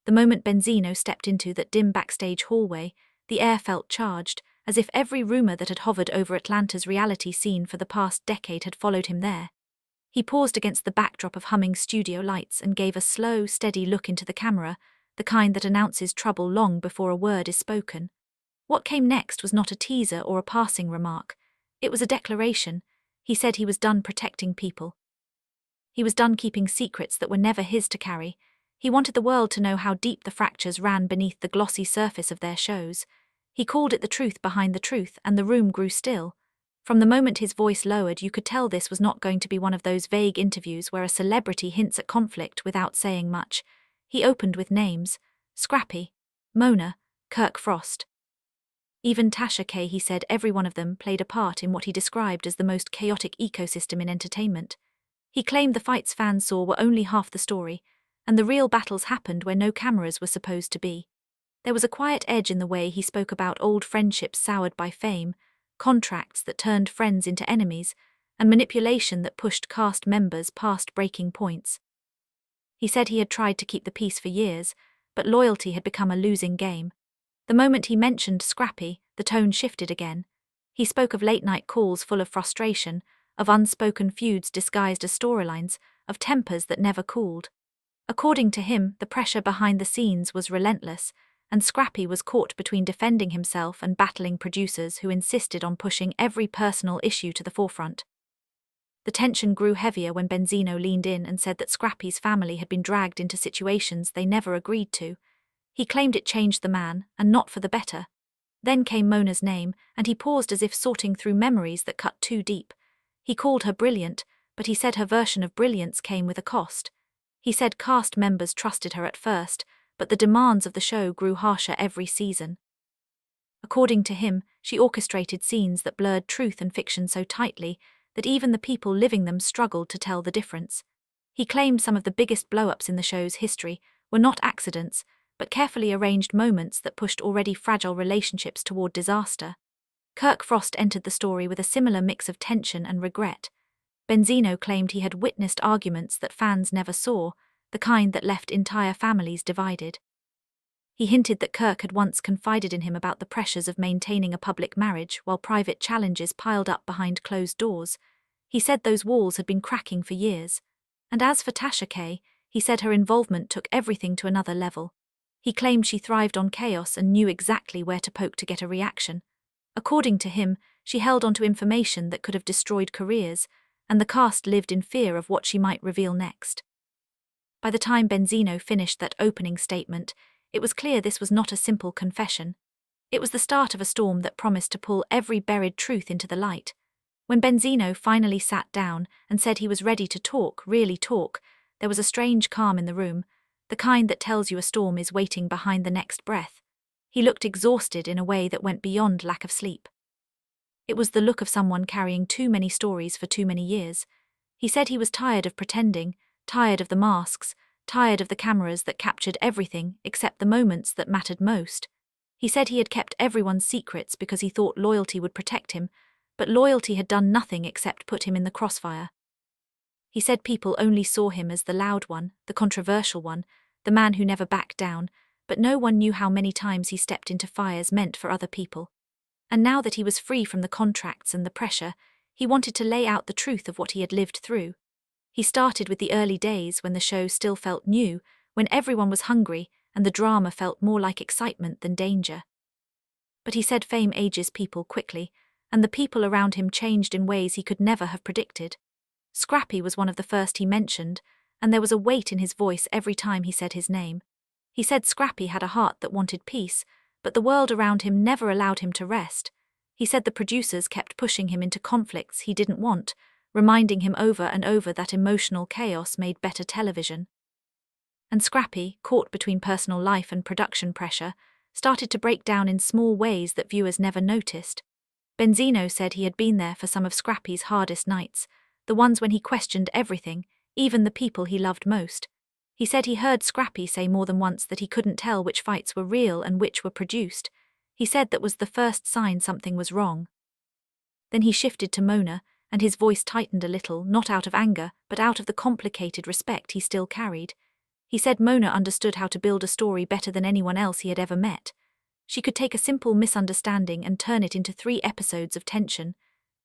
The moment Benzino stepped into that dim backstage hallway, the air felt charged, as if every rumor that had hovered over Atlanta's reality scene for the past decade had followed him there. He paused against the backdrop of humming studio lights and gave a slow, steady look into the camera, the kind that announces trouble long before a word is spoken. What came next was not a teaser or a passing remark. It was a declaration. He said he was done protecting people. He was done keeping secrets that were never his to carry. He wanted the world to know how deep the fractures ran beneath the glossy surface of their shows. He called it the truth behind the truth, and the room grew still. From the moment his voice lowered, you could tell this was not going to be one of those vague interviews where a celebrity hints at conflict without saying much. He opened with names: Scrappy, Mona, Kirkfrost. Even Tasha K, he said every one of them played a part in what he described as the most chaotic ecosystem in entertainment. He claimed the fights fans saw were only half the story, and the real battles happened where no cameras were supposed to be. There was a quiet edge in the way he spoke about old friendships soured by fame, contracts that turned friends into enemies, and manipulation that pushed cast members past breaking points. He said he had tried to keep the peace for years, but loyalty had become a losing game. The moment he mentioned Scrappy, the tone shifted again. He spoke of late-night calls full of frustration, of unspoken feuds disguised as storylines, of tempers that never cooled. According to him, the pressure behind the scenes was relentless, and Scrappy was caught between defending himself and battling producers who insisted on pushing every personal issue to the forefront. The tension grew heavier when Benzino leaned in and said that Scrappy's family had been dragged into situations they never agreed to. He claimed it changed the man, and not for the better. Then came Mona's name, and he paused as if sorting through memories that cut too deep. He called her brilliant, but he said her version of brilliance came with a cost. He said cast members trusted her at first, but the demands of the show grew harsher every season. According to him, she orchestrated scenes that blurred truth and fiction so tightly that even the people living them struggled to tell the difference. He claimed some of the biggest blow-ups in the show's history were not accidents, but carefully arranged moments that pushed already fragile relationships toward disaster. Kirkfrost entered the story with a similar mix of tension and regret. Benzino claimed he had witnessed arguments that fans never saw, the kind that left entire families divided. He hinted that Kirk had once confided in him about the pressures of maintaining a public marriage while private challenges piled up behind closed doors. He said those walls had been cracking for years. And as for Tasha K, he said her involvement took everything to another level. He claimed she thrived on chaos and knew exactly where to poke to get a reaction. According to him, she held onto information that could have destroyed careers, and the cast lived in fear of what she might reveal next. By the time Benzino finished that opening statement, it was clear this was not a simple confession. It was the start of a storm that promised to pull every buried truth into the light. When Benzino finally sat down and said he was ready to talk, really talk, there was a strange calm in the room, the kind that tells you a storm is waiting behind the next breath. He looked exhausted in a way that went beyond lack of sleep. It was the look of someone carrying too many stories for too many years. He said he was tired of pretending, tired of the masks, tired of the cameras that captured everything except the moments that mattered most. He said he had kept everyone's secrets because he thought loyalty would protect him, but loyalty had done nothing except put him in the crossfire. He said people only saw him as the loud one, the controversial one, the man who never backed down, but no one knew how many times he stepped into fires meant for other people. And now that he was free from the contracts and the pressure, he wanted to lay out the truth of what he had lived through. He started with the early days when the show still felt new, when everyone was hungry and the drama felt more like excitement than danger. But he said fame ages people quickly, and the people around him changed in ways he could never have predicted. Scrappy was one of the first he mentioned, and there was a weight in his voice every time he said his name. He said Scrappy had a heart that wanted peace, but the world around him never allowed him to rest. He said the producers kept pushing him into conflicts he didn't want, reminding him over and over that emotional chaos made better television. And Scrappy, caught between personal life and production pressure, started to break down in small ways that viewers never noticed. Benzino said he had been there for some of Scrappy's hardest nights, the ones when he questioned everything, even the people he loved most. He said he heard Scrappy say more than once that he couldn't tell which fights were real and which were produced. He said that was the first sign something was wrong. Then he shifted to Mona, and his voice tightened a little, not out of anger, but out of the complicated respect he still carried. He said Mona understood how to build a story better than anyone else he had ever met. She could take a simple misunderstanding and turn it into 3 episodes of tension.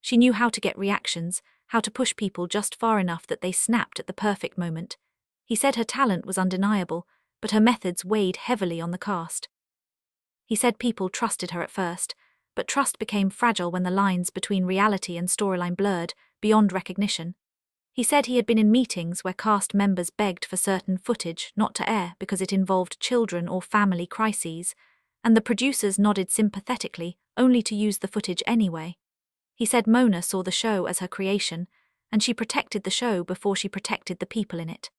She knew how to get reactions, how to push people just far enough that they snapped at the perfect moment. He said her talent was undeniable, but her methods weighed heavily on the cast. He said people trusted her at first, but trust became fragile when the lines between reality and storyline blurred beyond recognition. He said he had been in meetings where cast members begged for certain footage not to air because it involved children or family crises, and the producers nodded sympathetically, only to use the footage anyway. He said Mona saw the show as her creation, and she protected the show before she protected the people in it.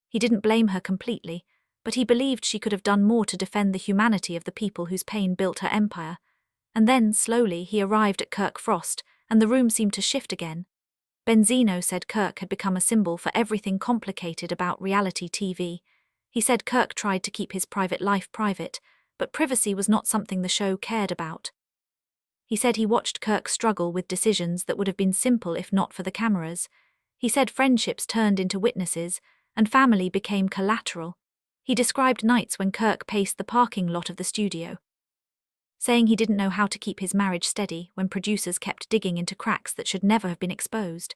He didn't blame her completely, but he believed she could have done more to defend the humanity of the people whose pain built her empire. And then, slowly, he arrived at Kirkfrost, and the room seemed to shift again. Benzino said Kirk had become a symbol for everything complicated about reality TV. He said Kirk tried to keep his private life private, but privacy was not something the show cared about. He said he watched Kirk struggle with decisions that would have been simple if not for the cameras. He said friendships turned into witnesses, and family became collateral. He described nights when Kirk paced the parking lot of the studio, saying he didn't know how to keep his marriage steady when producers kept digging into cracks that should never have been exposed.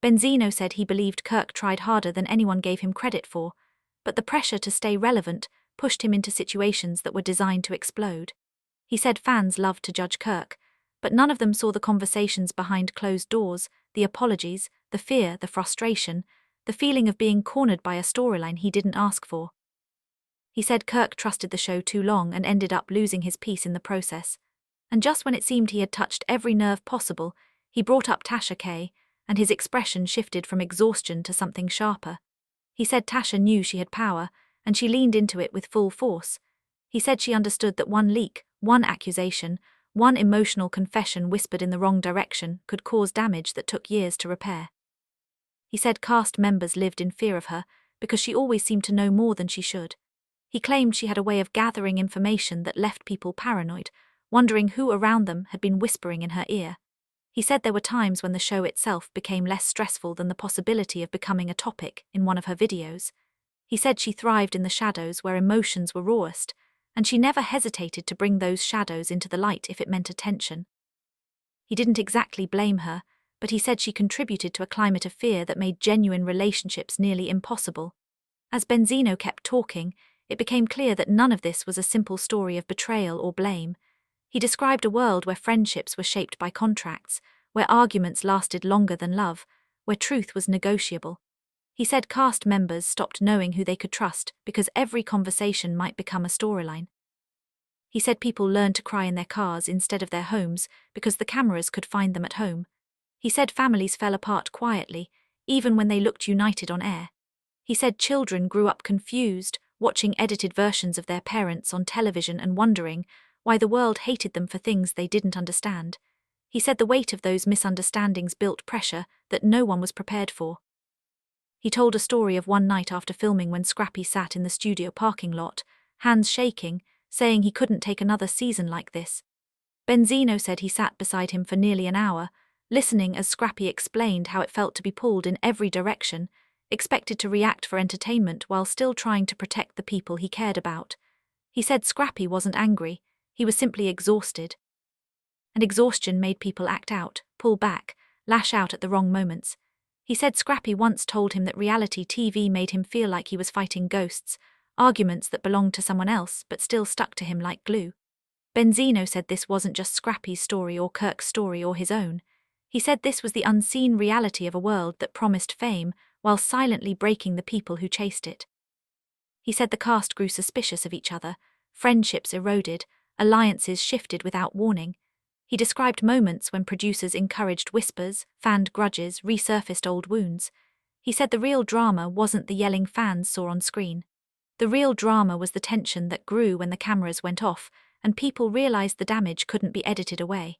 Benzino said he believed Kirk tried harder than anyone gave him credit for, but the pressure to stay relevant pushed him into situations that were designed to explode. He said fans loved to judge Kirk, but none of them saw the conversations behind closed doors, the apologies, the fear, the frustration, the feeling of being cornered by a storyline he didn't ask for. He said Kirk trusted the show too long and ended up losing his peace in the process. And just when it seemed he had touched every nerve possible, he brought up Tasha K, and his expression shifted from exhaustion to something sharper. He said Tasha knew she had power, and she leaned into it with full force. He said she understood that one leak, one accusation, one emotional confession whispered in the wrong direction could cause damage that took years to repair. He said cast members lived in fear of her because she always seemed to know more than she should. He claimed she had a way of gathering information that left people paranoid, wondering who around them had been whispering in her ear. He said there were times when the show itself became less stressful than the possibility of becoming a topic in one of her videos. He said she thrived in the shadows where emotions were rawest, and she never hesitated to bring those shadows into the light if it meant attention. He didn't exactly blame her, but he said she contributed to a climate of fear that made genuine relationships nearly impossible. As Benzino kept talking, it became clear that none of this was a simple story of betrayal or blame. He described a world where friendships were shaped by contracts, where arguments lasted longer than love, where truth was negotiable. He said cast members stopped knowing who they could trust because every conversation might become a storyline. He said people learned to cry in their cars instead of their homes because the cameras could find them at home. He said families fell apart quietly, even when they looked united on air. He said children grew up confused, watching edited versions of their parents on television and wondering why the world hated them for things they didn't understand. He said the weight of those misunderstandings built pressure that no one was prepared for. He told a story of one night after filming when Scrappy sat in the studio parking lot, hands shaking, saying he couldn't take another season like this. Benzino said he sat beside him for nearly an hour, listening as Scrappy explained how it felt to be pulled in every direction, expected to react for entertainment while still trying to protect the people he cared about. He said Scrappy wasn't angry, he was simply exhausted. And exhaustion made people act out, pull back, lash out at the wrong moments. He said Scrappy once told him that reality TV made him feel like he was fighting ghosts, arguments that belonged to someone else but still stuck to him like glue. Benzino said this wasn't just Scrappy's story or Kirk's story or his own. He said this was the unseen reality of a world that promised fame while silently breaking the people who chased it. He said the cast grew suspicious of each other, friendships eroded, alliances shifted without warning. He described moments when producers encouraged whispers, fanned grudges, resurfaced old wounds. He said the real drama wasn't the yelling fans saw on screen. The real drama was the tension that grew when the cameras went off and people realized the damage couldn't be edited away.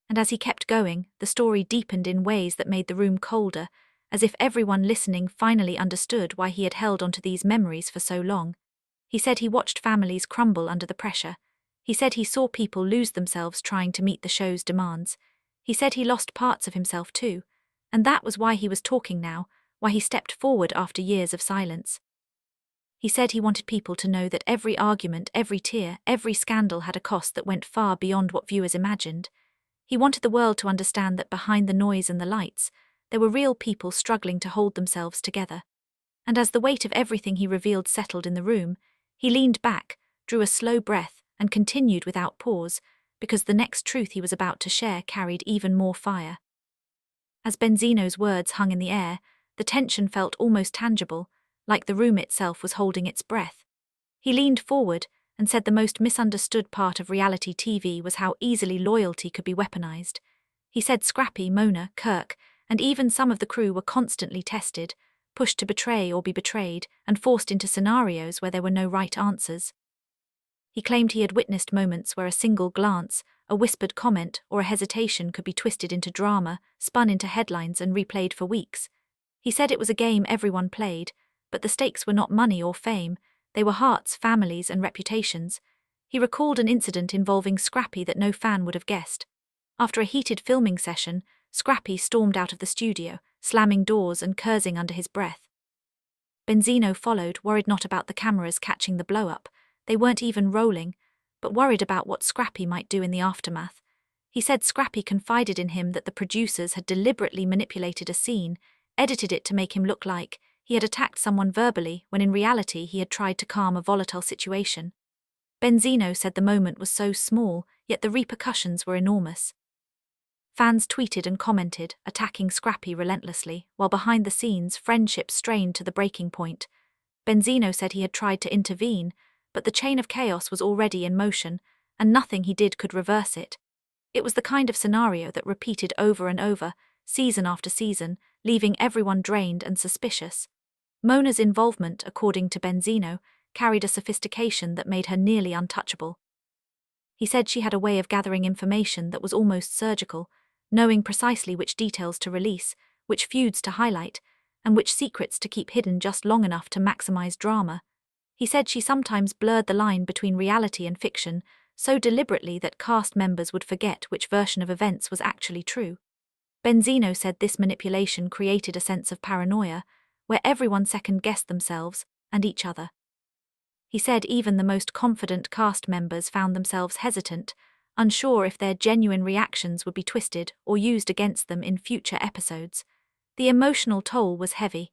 And as he kept going, the story deepened in ways that made the room colder, as if everyone listening finally understood why he had held onto these memories for so long. He said he watched families crumble under the pressure. He said he saw people lose themselves trying to meet the show's demands. He said he lost parts of himself too, and that was why he was talking now, why he stepped forward after years of silence. He said he wanted people to know that every argument, every tear, every scandal had a cost that went far beyond what viewers imagined. He wanted the world to understand that behind the noise and the lights, there were real people struggling to hold themselves together. And as the weight of everything he revealed settled in the room, he leaned back, drew a slow breath, and continued without pause, because the next truth he was about to share carried even more fire. As Benzino's words hung in the air, the tension felt almost tangible, like the room itself was holding its breath. He leaned forward and said the most misunderstood part of reality TV was how easily loyalty could be weaponized. He said Scrappy, Mona, Kirk, and even some of the crew were constantly tested, pushed to betray or be betrayed, and forced into scenarios where there were no right answers. He claimed he had witnessed moments where a single glance, a whispered comment, or a hesitation could be twisted into drama, spun into headlines, and replayed for weeks. He said it was a game everyone played, but the stakes were not money or fame, they were hearts, families, and reputations. He recalled an incident involving Scrappy that no fan would have guessed. After a heated filming session, Scrappy stormed out of the studio, slamming doors and cursing under his breath. Benzino followed, worried not about the cameras catching the blow-up, they weren't even rolling, but worried about what Scrappy might do in the aftermath. He said Scrappy confided in him that the producers had deliberately manipulated a scene, edited it to make him look like he had attacked someone verbally when in reality he had tried to calm a volatile situation. Benzino said the moment was so small, yet the repercussions were enormous. Fans tweeted and commented, attacking Scrappy relentlessly, while behind the scenes friendships strained to the breaking point. Benzino said he had tried to intervene, but the chain of chaos was already in motion, and nothing he did could reverse it. It was the kind of scenario that repeated over and over, season after season, leaving everyone drained and suspicious. Mona's involvement, according to Benzino, carried a sophistication that made her nearly untouchable. He said she had a way of gathering information that was almost surgical, knowing precisely which details to release, which feuds to highlight, and which secrets to keep hidden just long enough to maximize drama. He said she sometimes blurred the line between reality and fiction so deliberately that cast members would forget which version of events was actually true. Benzino said this manipulation created a sense of paranoia, where everyone second-guessed themselves and each other. He said even the most confident cast members found themselves hesitant, unsure if their genuine reactions would be twisted or used against them in future episodes. The emotional toll was heavy.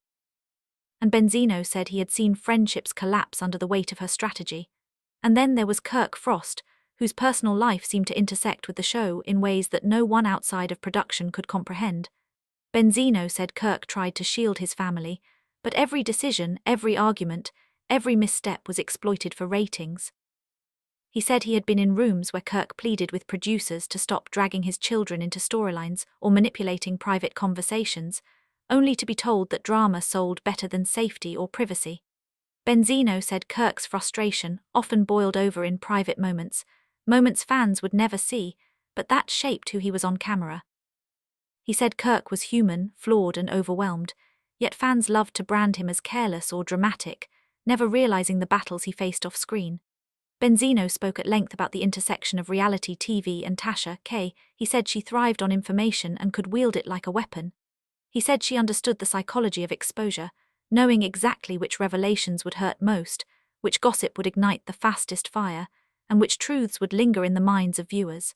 And Benzino said he had seen friendships collapse under the weight of her strategy. And then there was kirkfrost, whose personal life seemed to intersect with the show in ways that no one outside of production could comprehend. Benzino said Kirk tried to shield his family, but every decision, every argument, every misstep was exploited for ratings. He said he had been in rooms where Kirk pleaded with producers to stop dragging his children into storylines or manipulating private conversations, only to be told that drama sold better than safety or privacy. Benzino said Kirk's frustration often boiled over in private moments fans would never see, but that shaped who he was on camera. He said Kirk was human, flawed and overwhelmed, yet fans loved to brand him as careless or dramatic, never realizing the battles he faced off-screen. Benzino spoke at length about the intersection of reality TV and Tasha K. He said she thrived on information and could wield it like a weapon. He said she understood the psychology of exposure, knowing exactly which revelations would hurt most, which gossip would ignite the fastest fire, and which truths would linger in the minds of viewers.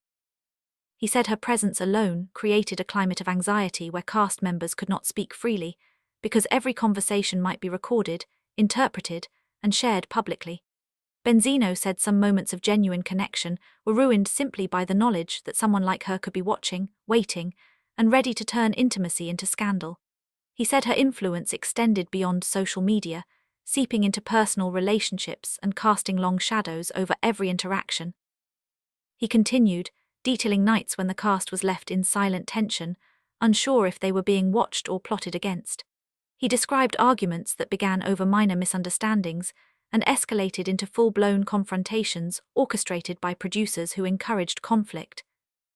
He said her presence alone created a climate of anxiety where cast members could not speak freely, because every conversation might be recorded, interpreted, and shared publicly. Benzino said some moments of genuine connection were ruined simply by the knowledge that someone like her could be watching, waiting, and ready to turn intimacy into scandal. He said her influence extended beyond social media, seeping into personal relationships and casting long shadows over every interaction. He continued, detailing nights when the cast was left in silent tension, unsure if they were being watched or plotted against. He described arguments that began over minor misunderstandings and escalated into full-blown confrontations orchestrated by producers who encouraged conflict.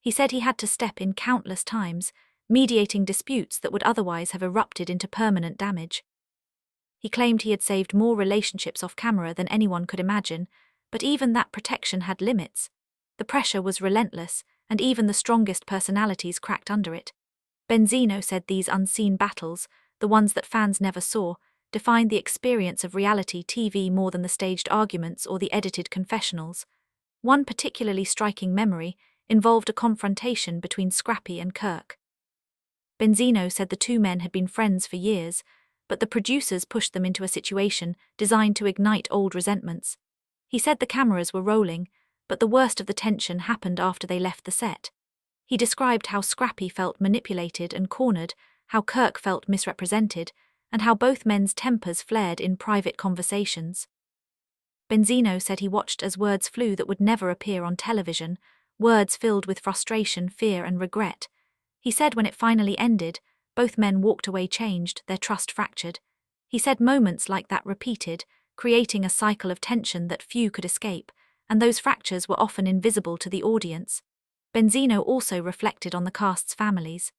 He said he had to step in countless times, mediating disputes that would otherwise have erupted into permanent damage. He claimed he had saved more relationships off camera than anyone could imagine, but even that protection had limits. The pressure was relentless, and even the strongest personalities cracked under it. Benzino said these unseen battles, the ones that fans never saw, defined the experience of reality TV more than the staged arguments or the edited confessionals. One particularly striking memory involved a confrontation between Scrappy and Kirk. Benzino said the two men had been friends for years, but the producers pushed them into a situation designed to ignite old resentments. He said the cameras were rolling, but the worst of the tension happened after they left the set. He described how Scrappy felt manipulated and cornered, how Kirk felt misrepresented, and how both men's tempers flared in private conversations. Benzino said he watched as words flew that would never appear on television, words filled with frustration, fear, and regret. He said when it finally ended, both men walked away changed, their trust fractured. He said moments like that repeated, creating a cycle of tension that few could escape, and those fractures were often invisible to the audience. Benzino also reflected on the cast's families.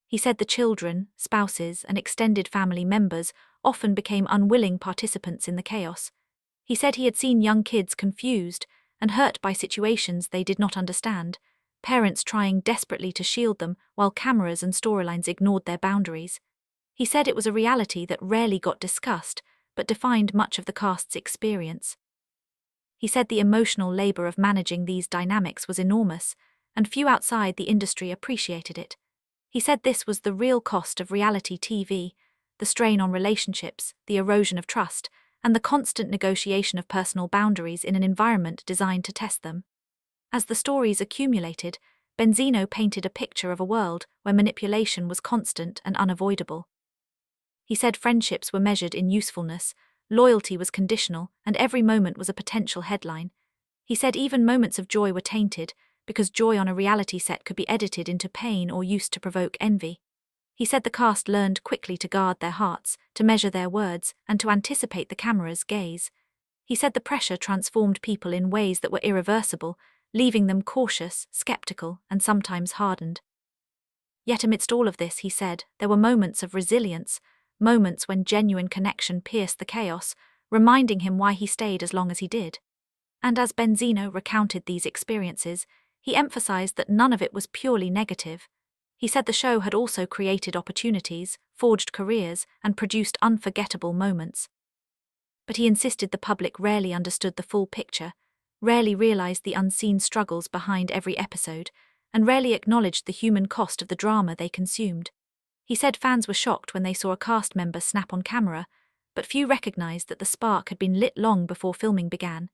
He said the children, spouses, and extended family members often became unwilling participants in the chaos. He said he had seen young kids confused and hurt by situations they did not understand, parents trying desperately to shield them while cameras and storylines ignored their boundaries. He said it was a reality that rarely got discussed, but defined much of the cast's experience. He said the emotional labor of managing these dynamics was enormous, and few outside the industry appreciated it. He said this was the real cost of reality TV, the strain on relationships, the erosion of trust, and the constant negotiation of personal boundaries in an environment designed to test them. As the stories accumulated, Benzino painted a picture of a world where manipulation was constant and unavoidable. He said friendships were measured in usefulness, loyalty was conditional, and every moment was a potential headline. He said even moments of joy were tainted, because joy on a reality set could be edited into pain or used to provoke envy. He said the cast learned quickly to guard their hearts, to measure their words, and to anticipate the camera's gaze. He said the pressure transformed people in ways that were irreversible, leaving them cautious, skeptical, and sometimes hardened. Yet amidst all of this, he said, there were moments of resilience, moments when genuine connection pierced the chaos, reminding him why he stayed as long as he did. And as Benzino recounted these experiences, he emphasized that none of it was purely negative. He said the show had also created opportunities, forged careers, and produced unforgettable moments. But he insisted the public rarely understood the full picture, rarely realized the unseen struggles behind every episode, and rarely acknowledged the human cost of the drama they consumed. He said fans were shocked when they saw a cast member snap on camera, but few recognized that the spark had been lit long before filming began.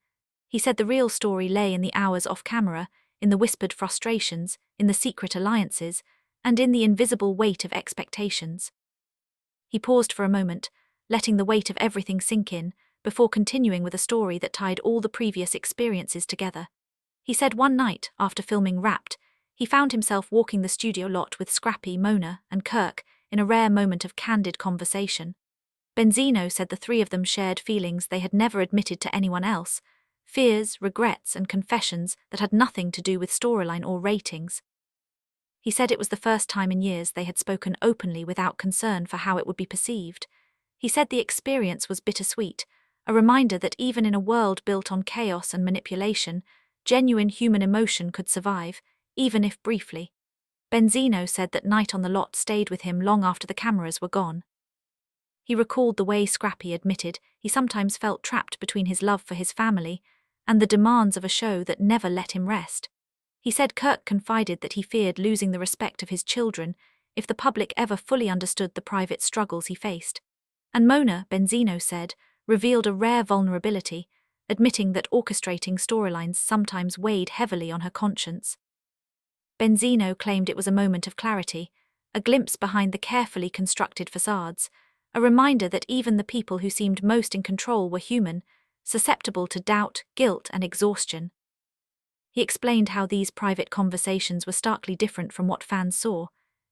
He said the real story lay in the hours off camera, in the whispered frustrations, in the secret alliances, and in the invisible weight of expectations. He paused for a moment, letting the weight of everything sink in, before continuing with a story that tied all the previous experiences together. He said one night, after filming Wrapped, he found himself walking the studio lot with Scrappy, Mona, and Kirk in a rare moment of candid conversation. Benzino said the three of them shared feelings they had never admitted to anyone else, fears, regrets, and confessions that had nothing to do with storyline or ratings. He said it was the first time in years they had spoken openly without concern for how it would be perceived. He said the experience was bittersweet, a reminder that even in a world built on chaos and manipulation, genuine human emotion could survive, even if briefly. Benzino said that night on the lot stayed with him long after the cameras were gone. He recalled the way Scrappy admitted he sometimes felt trapped between his love for his family and the demands of a show that never let him rest. He said Kirk confided that he feared losing the respect of his children if the public ever fully understood the private struggles he faced. And Mona, Benzino said, revealed a rare vulnerability, admitting that orchestrating storylines sometimes weighed heavily on her conscience. Benzino claimed it was a moment of clarity, a glimpse behind the carefully constructed facades, a reminder that even the people who seemed most in control were human, susceptible to doubt, guilt, and exhaustion. He explained how these private conversations were starkly different from what fans saw.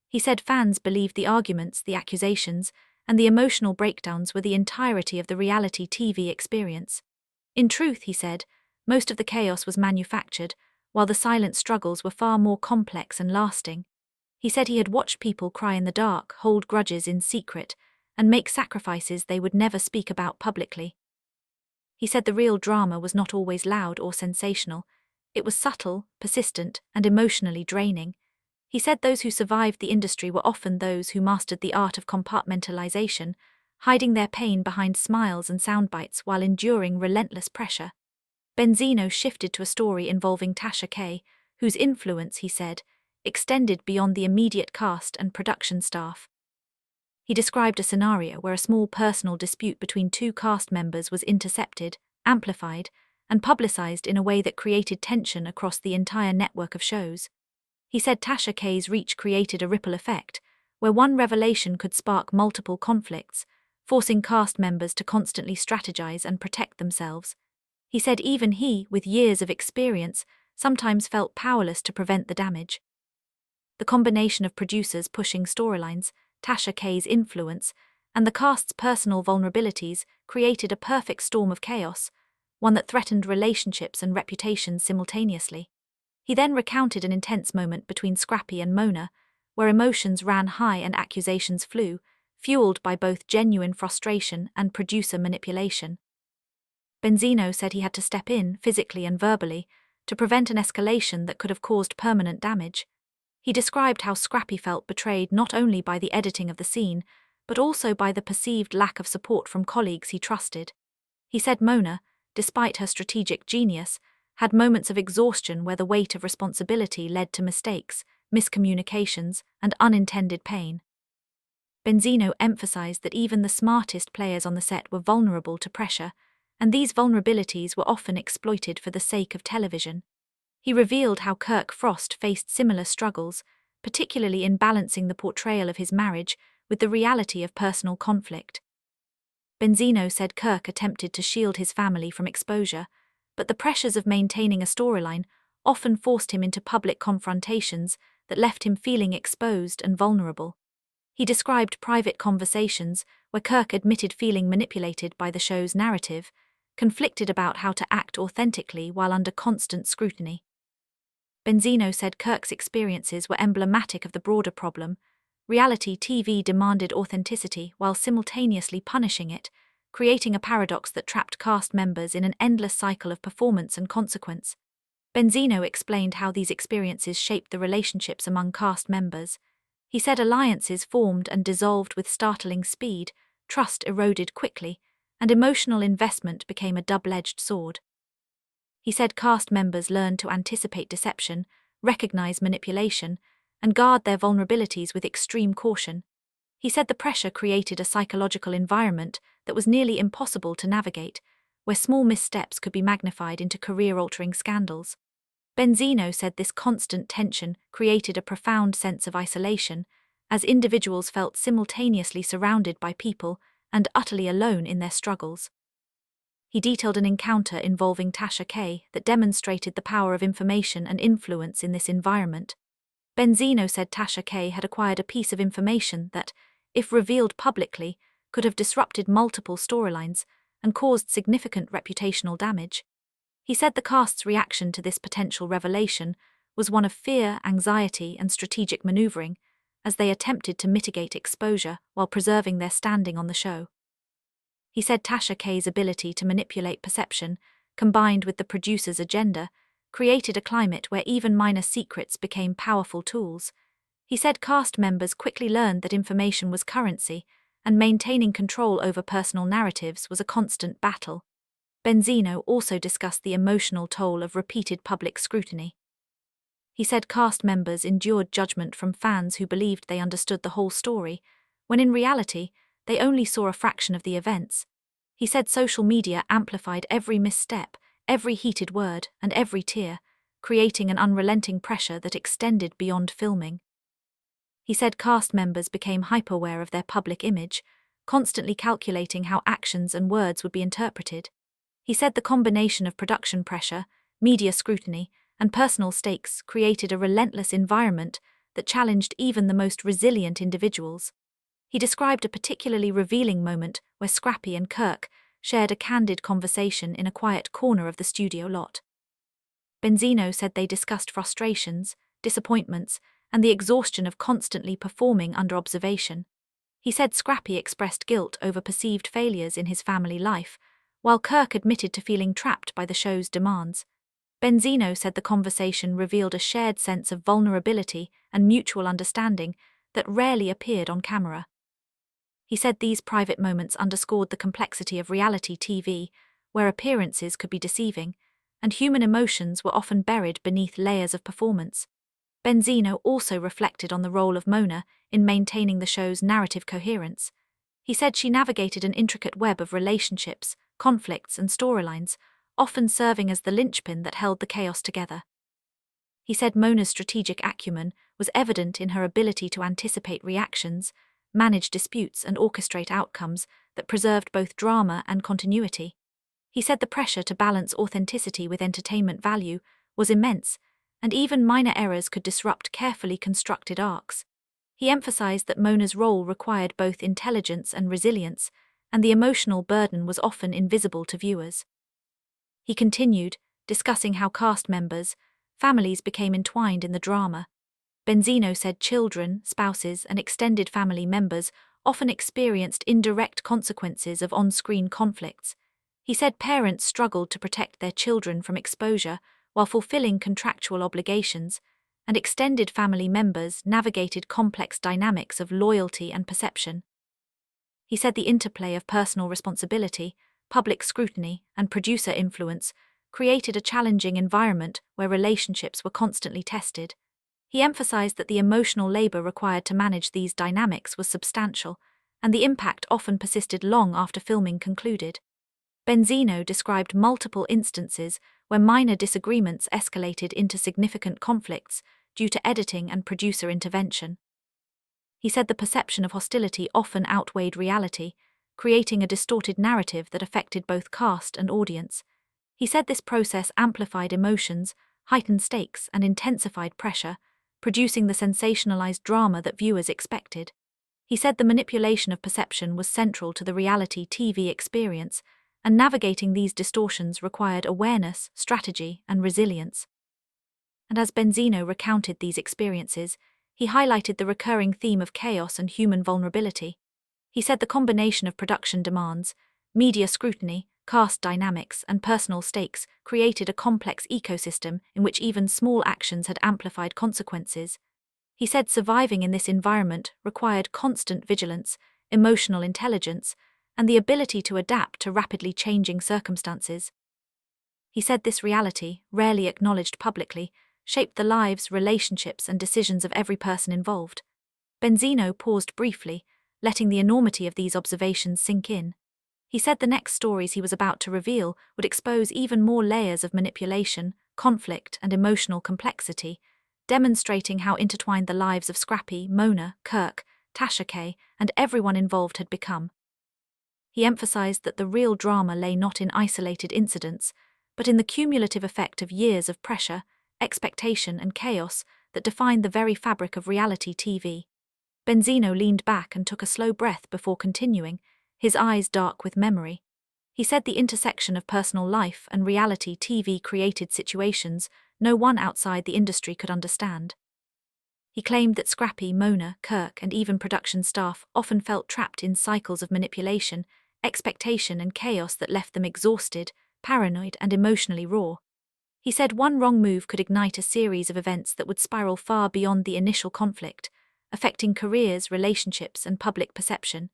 He said fans believed the arguments, the accusations, and the emotional breakdowns were the entirety of the reality TV experience. In truth, he said, most of the chaos was manufactured, while the silent struggles were far more complex and lasting. He said he had watched people cry in the dark, hold grudges in secret, and make sacrifices they would never speak about publicly. He said the real drama was not always loud or sensational. It was subtle, persistent, and emotionally draining. He said those who survived the industry were often those who mastered the art of compartmentalization, hiding their pain behind smiles and soundbites while enduring relentless pressure. Benzino shifted to a story involving Tasha K, whose influence, he said, extended beyond the immediate cast and production staff. He described a scenario where a small personal dispute between two cast members was intercepted, amplified, and publicized in a way that created tension across the entire network of shows. He said Tasha K's reach created a ripple effect, where one revelation could spark multiple conflicts, forcing cast members to constantly strategize and protect themselves. He said even he, with years of experience, sometimes felt powerless to prevent the damage. The combination of producers pushing storylines, Tasha K's influence, and the cast's personal vulnerabilities created a perfect storm of chaos, one that threatened relationships and reputations simultaneously. He then recounted an intense moment between Scrappy and Mona, where emotions ran high and accusations flew, fueled by both genuine frustration and producer manipulation. Benzino said he had to step in, physically and verbally, to prevent an escalation that could have caused permanent damage. He described how Scrappy felt betrayed not only by the editing of the scene, but also by the perceived lack of support from colleagues he trusted. He said Mona, despite her strategic genius, had moments of exhaustion where the weight of responsibility led to mistakes, miscommunications, and unintended pain. Benzino emphasized that even the smartest players on the set were vulnerable to pressure, and these vulnerabilities were often exploited for the sake of television. He revealed how Kirkfrost faced similar struggles, particularly in balancing the portrayal of his marriage with the reality of personal conflict. Benzino said Kirk attempted to shield his family from exposure, but the pressures of maintaining a storyline often forced him into public confrontations that left him feeling exposed and vulnerable. He described private conversations where Kirk admitted feeling manipulated by the show's narrative, conflicted about how to act authentically while under constant scrutiny. Benzino said Kirk's experiences were emblematic of the broader problem. Reality TV demanded authenticity while simultaneously punishing it, creating a paradox that trapped cast members in an endless cycle of performance and consequence. Benzino explained how these experiences shaped the relationships among cast members. He said alliances formed and dissolved with startling speed, trust eroded quickly, and emotional investment became a double-edged sword. He said cast members learned to anticipate deception, recognize manipulation, and guard their vulnerabilities with extreme caution. He said the pressure created a psychological environment that was nearly impossible to navigate, where small missteps could be magnified into career-altering scandals. Benzino said this constant tension created a profound sense of isolation, as individuals felt simultaneously surrounded by people and utterly alone in their struggles. He detailed an encounter involving Tasha K that demonstrated the power of information and influence in this environment. Benzino said Tasha K had acquired a piece of information that, if revealed publicly, could have disrupted multiple storylines and caused significant reputational damage. He said the cast's reaction to this potential revelation was one of fear, anxiety, and strategic maneuvering, as they attempted to mitigate exposure while preserving their standing on the show. He said Tasha K's ability to manipulate perception, combined with the producer's agenda, created a climate where even minor secrets became powerful tools. He said cast members quickly learned that information was currency, and maintaining control over personal narratives was a constant battle. Benzino also discussed the emotional toll of repeated public scrutiny. He said cast members endured judgment from fans who believed they understood the whole story, when in reality, they only saw a fraction of the events. He said social media amplified every misstep, every heated word, and every tear, creating an unrelenting pressure that extended beyond filming. He said cast members became hyper-aware of their public image, constantly calculating how actions and words would be interpreted. He said the combination of production pressure, media scrutiny, and personal stakes created a relentless environment that challenged even the most resilient individuals. He described a particularly revealing moment where Scrappy and Kirk shared a candid conversation in a quiet corner of the studio lot. Benzino said they discussed frustrations, disappointments, and the exhaustion of constantly performing under observation. He said Scrappy expressed guilt over perceived failures in his family life, while Kirk admitted to feeling trapped by the show's demands. Benzino said the conversation revealed a shared sense of vulnerability and mutual understanding that rarely appeared on camera. He said these private moments underscored the complexity of reality TV, where appearances could be deceiving, and human emotions were often buried beneath layers of performance. Benzino also reflected on the role of Mona in maintaining the show's narrative coherence. He said she navigated an intricate web of relationships, conflicts, and storylines, often serving as the linchpin that held the chaos together. He said Mona's strategic acumen was evident in her ability to anticipate reactions, manage disputes, and orchestrate outcomes that preserved both drama and continuity. He said the pressure to balance authenticity with entertainment value was immense, and even minor errors could disrupt carefully constructed arcs. He emphasized that Mona's role required both intelligence and resilience, and the emotional burden was often invisible to viewers. He continued, discussing how cast members, families became entwined in the drama. Benzino said children, spouses, and extended family members often experienced indirect consequences of on-screen conflicts. He said parents struggled to protect their children from exposure while fulfilling contractual obligations, and extended family members navigated complex dynamics of loyalty and perception. He said the interplay of personal responsibility, public scrutiny, and producer influence created a challenging environment where relationships were constantly tested. He emphasized that the emotional labor required to manage these dynamics was substantial, and the impact often persisted long after filming concluded. Benzino described multiple instances where minor disagreements escalated into significant conflicts due to editing and producer intervention. He said the perception of hostility often outweighed reality, creating a distorted narrative that affected both cast and audience. He said this process amplified emotions, heightened stakes, and intensified pressure, producing the sensationalized drama that viewers expected. He said the manipulation of perception was central to the reality TV experience, and navigating these distortions required awareness, strategy, and resilience. And as Benzino recounted these experiences, he highlighted the recurring theme of chaos and human vulnerability. He said the combination of production demands, media scrutiny, cast dynamics, and personal stakes created a complex ecosystem in which even small actions had amplified consequences. He said surviving in this environment required constant vigilance, emotional intelligence, and the ability to adapt to rapidly changing circumstances. He said this reality, rarely acknowledged publicly, shaped the lives, relationships, and decisions of every person involved. Benzino paused briefly, letting the enormity of these observations sink in. He said the next stories he was about to reveal would expose even more layers of manipulation, conflict, and emotional complexity, demonstrating how intertwined the lives of Scrappy, Mona, Kirk, Tasha K, and everyone involved had become. He emphasized that the real drama lay not in isolated incidents, but in the cumulative effect of years of pressure, expectation, and chaos that defined the very fabric of reality TV. Benzino leaned back and took a slow breath before continuing, his eyes dark with memory. He said the intersection of personal life and reality TV created situations no one outside the industry could understand. He claimed that Scrappy, Mona, Kirk, and even production staff often felt trapped in cycles of manipulation, expectation, and chaos that left them exhausted, paranoid, and emotionally raw. He said one wrong move could ignite a series of events that would spiral far beyond the initial conflict, affecting careers, relationships, and public perception.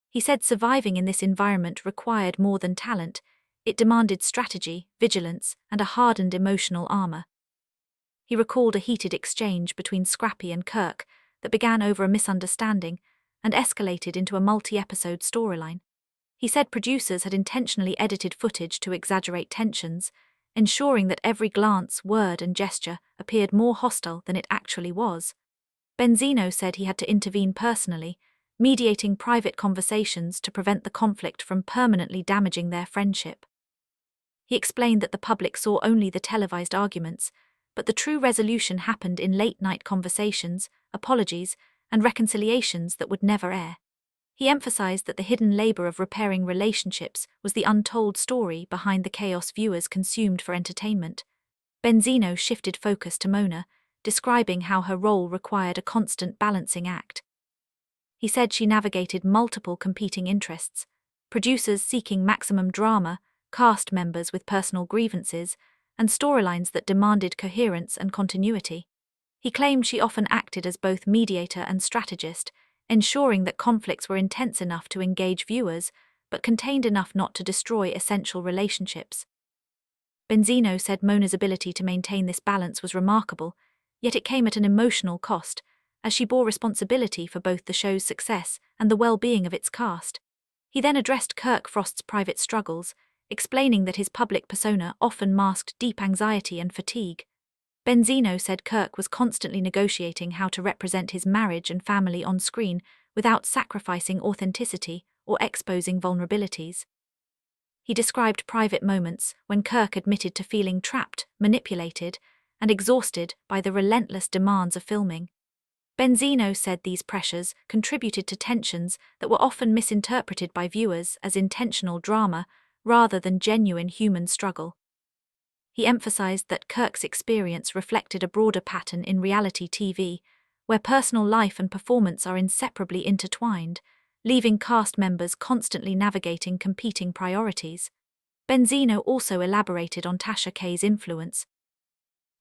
He said surviving in this environment required more than talent, it demanded strategy, vigilance, and a hardened emotional armor. He recalled a heated exchange between Scrappy and Kirk that began over a misunderstanding and escalated into a multi-episode storyline. He said producers had intentionally edited footage to exaggerate tensions, ensuring that every glance, word, and gesture appeared more hostile than it actually was. Benzino said he had to intervene personally, mediating private conversations to prevent the conflict from permanently damaging their friendship. He explained that the public saw only the televised arguments, but the true resolution happened in late-night conversations, apologies, and reconciliations that would never air. He emphasized that the hidden labor of repairing relationships was the untold story behind the chaos viewers consumed for entertainment. Benzino shifted focus to Mona, describing how her role required a constant balancing act. He said she navigated multiple competing interests, producers seeking maximum drama, cast members with personal grievances, and storylines that demanded coherence and continuity. He claimed she often acted as both mediator and strategist, ensuring that conflicts were intense enough to engage viewers, but contained enough not to destroy essential relationships. Benzino said Mona's ability to maintain this balance was remarkable, yet it came at an emotional cost, as she bore responsibility for both the show's success and the well-being of its cast. He then addressed Kirkfrost's private struggles, explaining that his public persona often masked deep anxiety and fatigue. Benzino said Kirk was constantly negotiating how to represent his marriage and family on screen without sacrificing authenticity or exposing vulnerabilities. He described private moments when Kirk admitted to feeling trapped, manipulated, and exhausted by the relentless demands of filming. Benzino said these pressures contributed to tensions that were often misinterpreted by viewers as intentional drama rather than genuine human struggle. He emphasized that Kirk's experience reflected a broader pattern in reality TV, where personal life and performance are inseparably intertwined, leaving cast members constantly navigating competing priorities. Benzino also elaborated on Tasha K's influence,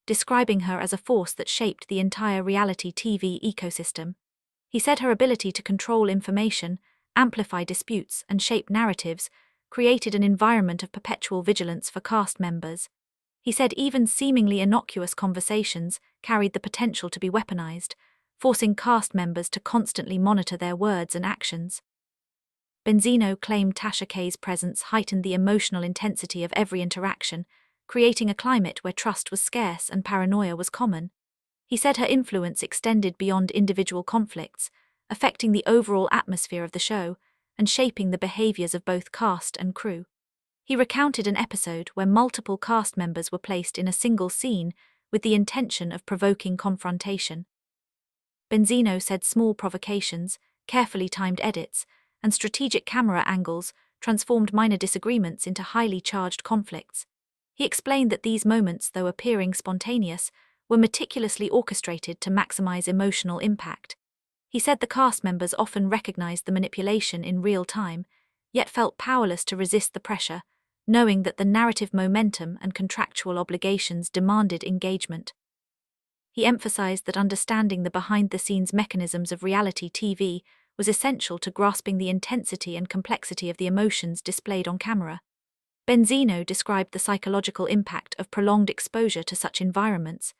describing her as a force that shaped the entire reality TV ecosystem. He said her ability to control information, amplify disputes, and shape narratives created an environment of perpetual vigilance for cast members. He said even seemingly innocuous conversations carried the potential to be weaponized, forcing cast members to constantly monitor their words and actions. Benzino claimed Tasha K's presence heightened the emotional intensity of every interaction, creating a climate where trust was scarce and paranoia was common. He said her influence extended beyond individual conflicts, affecting the overall atmosphere of the show and shaping the behaviors of both cast and crew. He recounted an episode where multiple cast members were placed in a single scene with the intention of provoking confrontation. Benzino said small provocations, carefully timed edits, and strategic camera angles transformed minor disagreements into highly charged conflicts. He explained that these moments, though appearing spontaneous, were meticulously orchestrated to maximize emotional impact. He said the cast members often recognized the manipulation in real time, yet felt powerless to resist the pressure, knowing that the narrative momentum and contractual obligations demanded engagement. He emphasized that understanding the behind-the-scenes mechanisms of reality TV was essential to grasping the intensity and complexity of the emotions displayed on camera. Benzino described the psychological impact of prolonged exposure to such environments.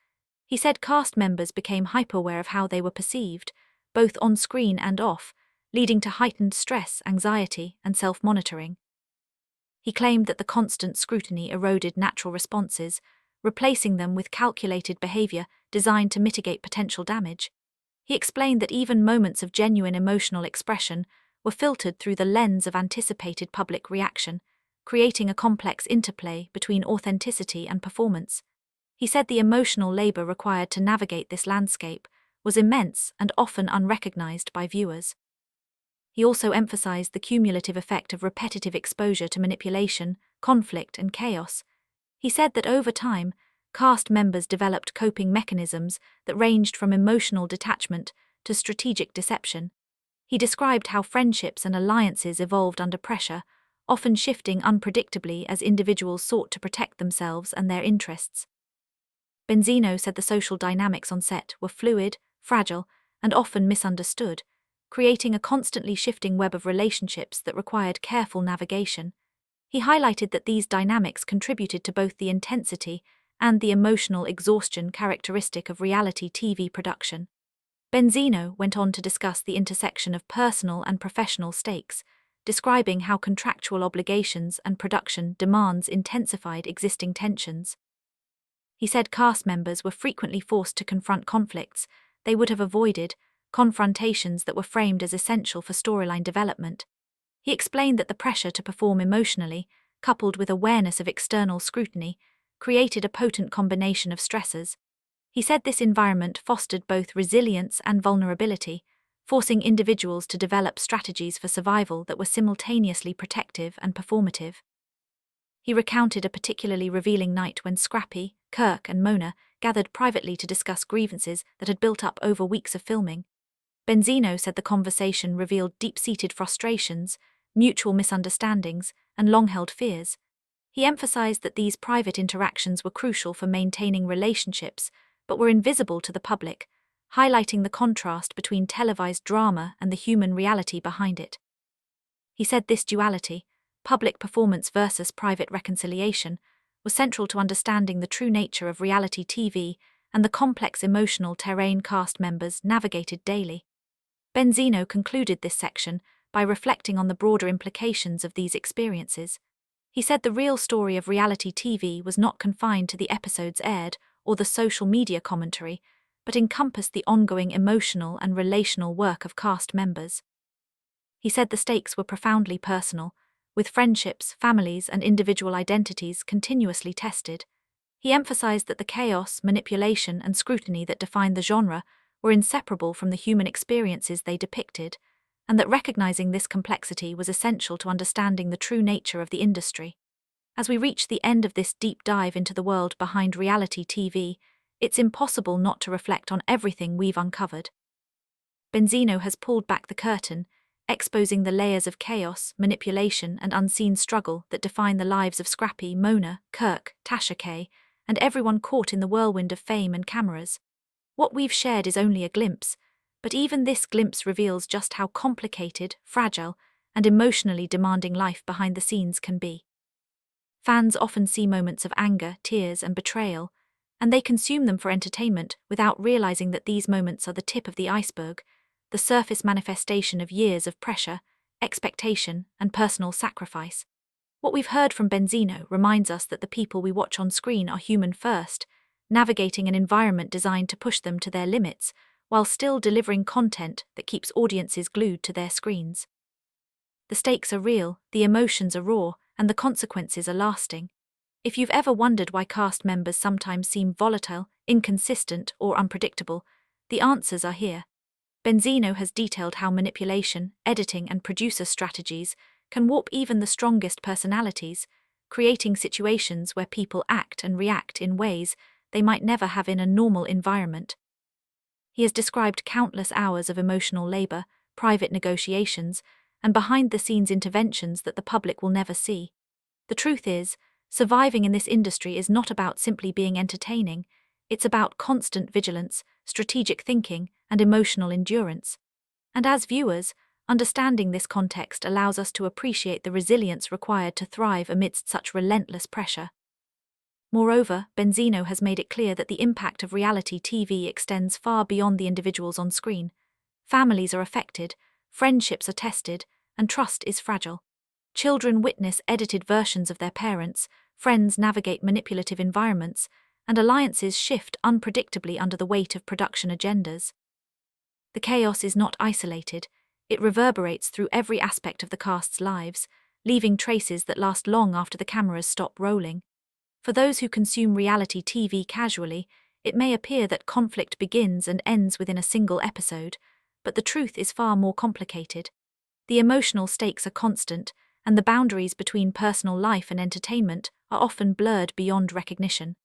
He said cast members became hyper-aware of how they were perceived, both on screen and off, leading to heightened stress, anxiety, and self-monitoring. He claimed that the constant scrutiny eroded natural responses, replacing them with calculated behavior designed to mitigate potential damage. He explained that even moments of genuine emotional expression were filtered through the lens of anticipated public reaction, creating a complex interplay between authenticity and performance. He said the emotional labor required to navigate this landscape was immense and often unrecognized by viewers. He also emphasized the cumulative effect of repetitive exposure to manipulation, conflict, and chaos. He said that over time, cast members developed coping mechanisms that ranged from emotional detachment to strategic deception. He described how friendships and alliances evolved under pressure, often shifting unpredictably as individuals sought to protect themselves and their interests. Benzino said the social dynamics on set were fluid, fragile, and often misunderstood, creating a constantly shifting web of relationships that required careful navigation. He highlighted that these dynamics contributed to both the intensity and the emotional exhaustion characteristic of reality TV production. Benzino went on to discuss the intersection of personal and professional stakes, describing how contractual obligations and production demands intensified existing tensions. He said cast members were frequently forced to confront conflicts they would have avoided, confrontations that were framed as essential for storyline development. He explained that the pressure to perform emotionally, coupled with awareness of external scrutiny, created a potent combination of stressors. He said this environment fostered both resilience and vulnerability, forcing individuals to develop strategies for survival that were simultaneously protective and performative. He recounted a particularly revealing night when Scrappy, Kirk, and Mona gathered privately to discuss grievances that had built up over weeks of filming. Benzino said the conversation revealed deep-seated frustrations, mutual misunderstandings, and long-held fears. He emphasized that these private interactions were crucial for maintaining relationships, but were invisible to the public, highlighting the contrast between televised drama and the human reality behind it. He said this duality, public performance versus private reconciliation, was central to understanding the true nature of reality TV and the complex emotional terrain cast members navigated daily. Benzino concluded this section by reflecting on the broader implications of these experiences. He said the real story of reality TV was not confined to the episodes aired or the social media commentary, but encompassed the ongoing emotional and relational work of cast members. He said the stakes were profoundly personal, with friendships, families, and individual identities continuously tested. He emphasized that the chaos, manipulation, and scrutiny that defined the genre were inseparable from the human experiences they depicted, and that recognizing this complexity was essential to understanding the true nature of the industry. As we reach the end of this deep dive into the world behind reality TV, it's impossible not to reflect on everything we've uncovered. Benzino has pulled back the curtain, exposing the layers of chaos, manipulation, and unseen struggle that define the lives of Scrappy, Mona, Kirk, Tasha K, and everyone caught in the whirlwind of fame and cameras. What we've shared is only a glimpse, but even this glimpse reveals just how complicated, fragile, and emotionally demanding life behind the scenes can be. Fans often see moments of anger, tears, and betrayal, and they consume them for entertainment without realizing that these moments are the tip of the iceberg, the surface manifestation of years of pressure, expectation, and personal sacrifice. What we've heard from Benzino reminds us that the people we watch on screen are human first, navigating an environment designed to push them to their limits, while still delivering content that keeps audiences glued to their screens. The stakes are real, the emotions are raw, and the consequences are lasting. If you've ever wondered why cast members sometimes seem volatile, inconsistent, or unpredictable, the answers are here. Benzino has detailed how manipulation, editing, and producer strategies can warp even the strongest personalities, creating situations where people act and react in ways they might never have in a normal environment. He has described countless hours of emotional labor, private negotiations, and behind-the-scenes interventions that the public will never see. The truth is, surviving in this industry is not about simply being entertaining, it's about constant vigilance, strategic thinking, and emotional endurance. And as viewers, understanding this context allows us to appreciate the resilience required to thrive amidst such relentless pressure. Moreover, Benzino has made it clear that the impact of reality TV extends far beyond the individuals on screen. Families are affected, friendships are tested, and trust is fragile. Children witness edited versions of their parents, friends navigate manipulative environments, and alliances shift unpredictably under the weight of production agendas. The chaos is not isolated, it reverberates through every aspect of the cast's lives, leaving traces that last long after the cameras stop rolling. For those who consume reality TV casually, it may appear that conflict begins and ends within a single episode, but the truth is far more complicated. The emotional stakes are constant, and the boundaries between personal life and entertainment are often blurred beyond recognition.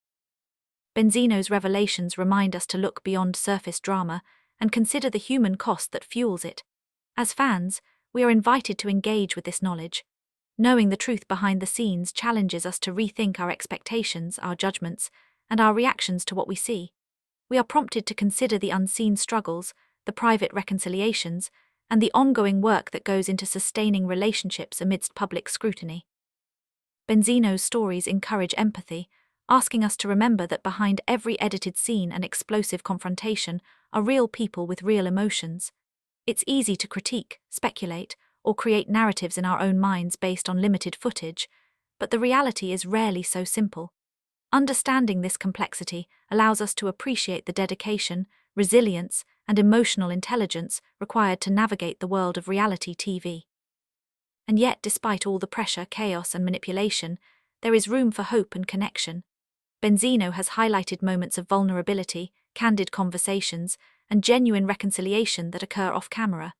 Benzino's revelations remind us to look beyond surface drama and consider the human cost that fuels it. As fans, we are invited to engage with this knowledge. Knowing the truth behind the scenes challenges us to rethink our expectations, our judgments, and our reactions to what we see. We are prompted to consider the unseen struggles, the private reconciliations, and the ongoing work that goes into sustaining relationships amidst public scrutiny. Benzino's stories encourage empathy, asking us to remember that behind every edited scene and explosive confrontation are real people with real emotions. It's easy to critique, speculate, or create narratives in our own minds based on limited footage, but the reality is rarely so simple. Understanding this complexity allows us to appreciate the dedication, resilience, and emotional intelligence required to navigate the world of reality TV. And yet, despite all the pressure, chaos, and manipulation, there is room for hope and connection. Benzino has highlighted moments of vulnerability, candid conversations, and genuine reconciliation that occur off-camera.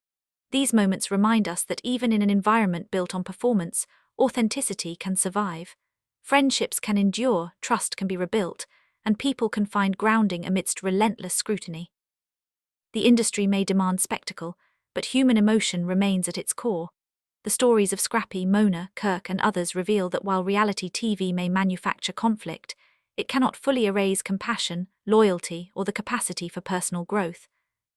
These moments remind us that even in an environment built on performance, authenticity can survive. Friendships can endure, trust can be rebuilt, and people can find grounding amidst relentless scrutiny. The industry may demand spectacle, but human emotion remains at its core. The stories of Scrappy, Mona, Kirk, and others reveal that while reality TV may manufacture conflict, it cannot fully erase compassion, loyalty, or the capacity for personal growth.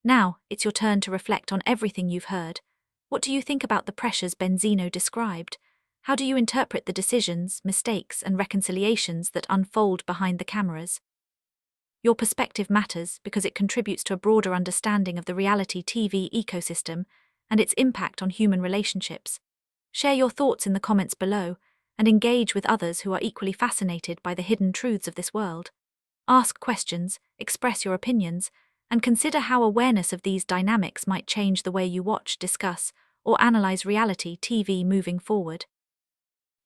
Now, it's your turn to reflect on everything you've heard. What do you think about the pressures Benzino described? How do you interpret the decisions, mistakes, and reconciliations that unfold behind the cameras? Your perspective matters because it contributes to a broader understanding of the reality TV ecosystem and its impact on human relationships. Share your thoughts in the comments below and engage with others who are equally fascinated by the hidden truths of this world. Ask questions, express your opinions, and consider how awareness of these dynamics might change the way you watch, discuss, or analyze reality TV moving forward.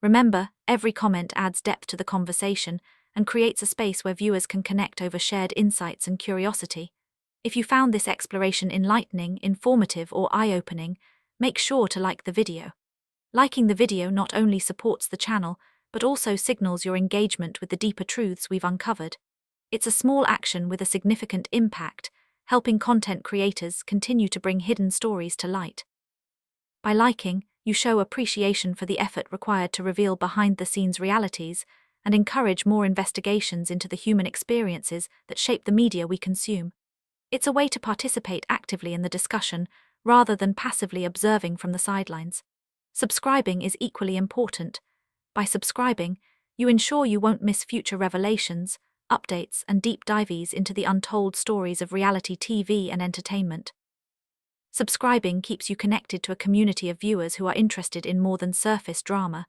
Remember, every comment adds depth to the conversation and creates a space where viewers can connect over shared insights and curiosity. If you found this exploration enlightening, informative, or eye-opening, make sure to like the video. Liking the video not only supports the channel, but also signals your engagement with the deeper truths we've uncovered. It's a small action with a significant impact, helping content creators continue to bring hidden stories to light. By liking, you show appreciation for the effort required to reveal behind-the-scenes realities and encourage more investigations into the human experiences that shape the media we consume. It's a way to participate actively in the discussion rather than passively observing from the sidelines. Subscribing is equally important. By subscribing, you ensure you won't miss future revelations, updates, and deep dives into the untold stories of reality TV and entertainment. Subscribing keeps you connected to a community of viewers who are interested in more than surface drama.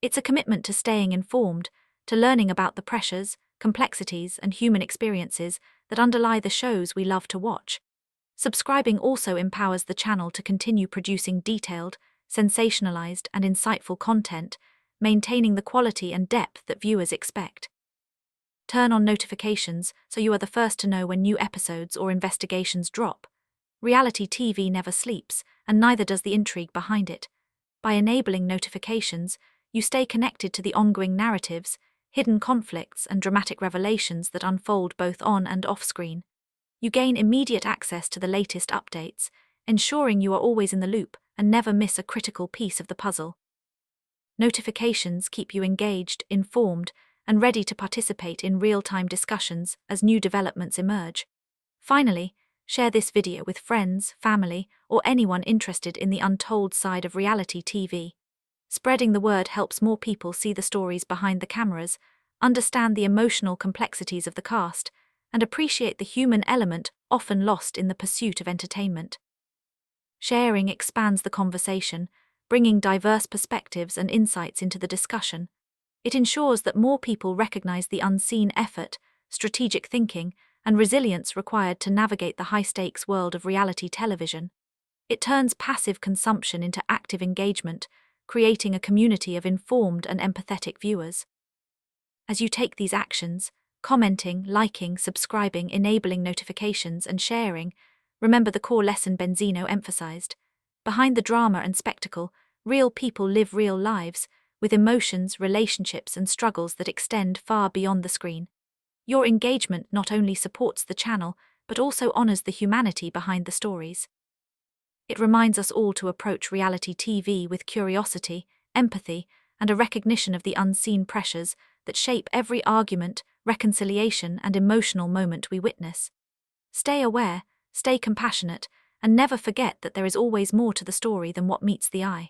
It's a commitment to staying informed, to learning about the pressures, complexities, and human experiences that underlie the shows we love to watch. Subscribing also empowers the channel to continue producing detailed, sensationalized, and insightful content, maintaining the quality and depth that viewers expect. Turn on notifications so you are the first to know when new episodes or investigations drop. Reality TV never sleeps, and neither does the intrigue behind it. By enabling notifications, you stay connected to the ongoing narratives, hidden conflicts, and dramatic revelations that unfold both on and off-screen. You gain immediate access to the latest updates, ensuring you are always in the loop and never miss a critical piece of the puzzle. Notifications keep you engaged, informed, and ready to participate in real-time discussions as new developments emerge. Finally, share this video with friends, family, or anyone interested in the untold side of reality TV. Spreading the word helps more people see the stories behind the cameras, understand the emotional complexities of the cast, and appreciate the human element often lost in the pursuit of entertainment. Sharing expands the conversation, bringing diverse perspectives and insights into the discussion. It ensures that more people recognize the unseen effort, strategic thinking, and resilience required to navigate the high-stakes world of reality television. It turns passive consumption into active engagement, creating a community of informed and empathetic viewers. As you take these actions, commenting, liking, subscribing, enabling notifications, and sharing, remember the core lesson Benzino emphasized. Behind the drama and spectacle, real people live real lives, with emotions, relationships, and struggles that extend far beyond the screen. Your engagement not only supports the channel, but also honors the humanity behind the stories. It reminds us all to approach reality TV with curiosity, empathy, and a recognition of the unseen pressures that shape every argument, reconciliation, and emotional moment we witness. Stay aware, stay compassionate, and never forget that there is always more to the story than what meets the eye.